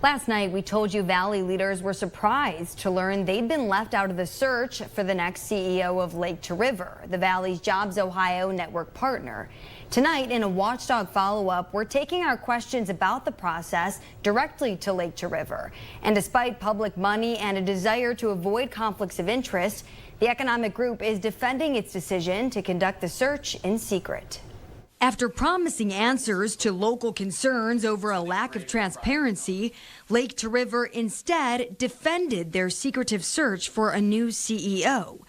Last night, we told you Valley leaders were surprised to learn they'd been left out of the search for the next CEO of Lake to River, the Valley's Jobs Ohio network partner. Tonight, in a Watchdog follow-up, we're taking our questions about the process directly to Lake to River. And despite public money and a desire to avoid conflicts of interest, the economic group is defending its decision to conduct the search in secret. After promising answers to local concerns over a lack of transparency, Lake to River instead defended their secretive search for a new CEO.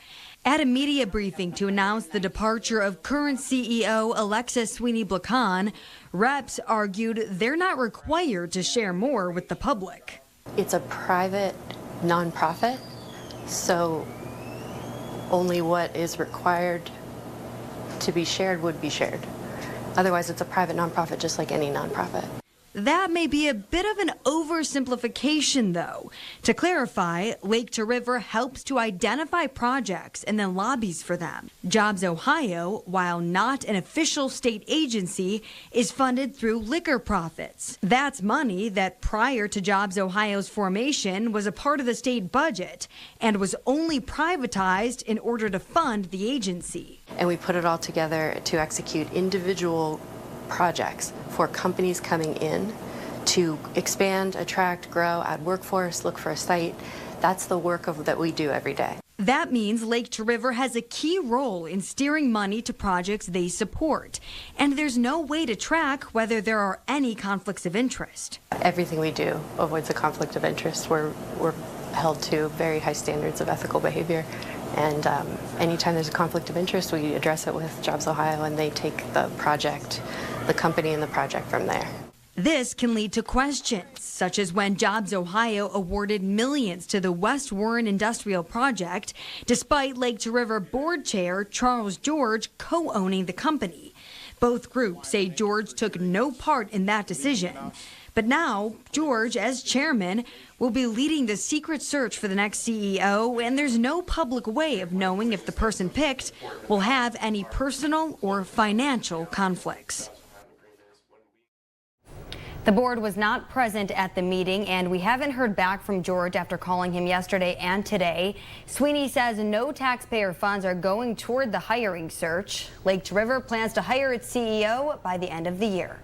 At a media briefing to announce the departure of current CEO Alexis Sweeney-Blacan, reps argued they're not required to share more with the public. It's a private nonprofit, so only what is required to be shared would be shared. Otherwise, it's a private nonprofit, just like any nonprofit. That may be a bit of an oversimplification, though. To clarify, Lake to River helps to identify projects and then lobbies for them. Jobs Ohio, while not an official state agency, is funded through liquor profits. That's money that prior to Jobs Ohio's formation was a part of the state budget and was only privatized in order to fund the agency. And we put it all together to execute individual projects for companies coming in to expand, attract, grow, add workforce, look for a site. That's the work that we do every day. That means Lake to River has a key role in steering money to projects they support. And there's no way to track whether there are any conflicts of interest. Everything we do avoids a conflict of interest. We're held to very high standards of ethical behavior. And anytime there's a conflict of interest, we address it with Jobs Ohio, and they take the project, the company and the project from there. This can lead to questions, such as when Jobs Ohio awarded millions to the West Warren Industrial Project, despite Lake to River board chair Charles George co-owning the company. Both groups say George took no part in that decision. But now, George, as chairman, will be leading the secret search for the next CEO, and there's no public way of knowing if the person picked will have any personal or financial conflicts. The board was not present at the meeting, and we haven't heard back from George after calling him yesterday and today. Sweeney says no taxpayer funds are going toward the hiring search. Lake to River plans to hire its CEO by the end of the year.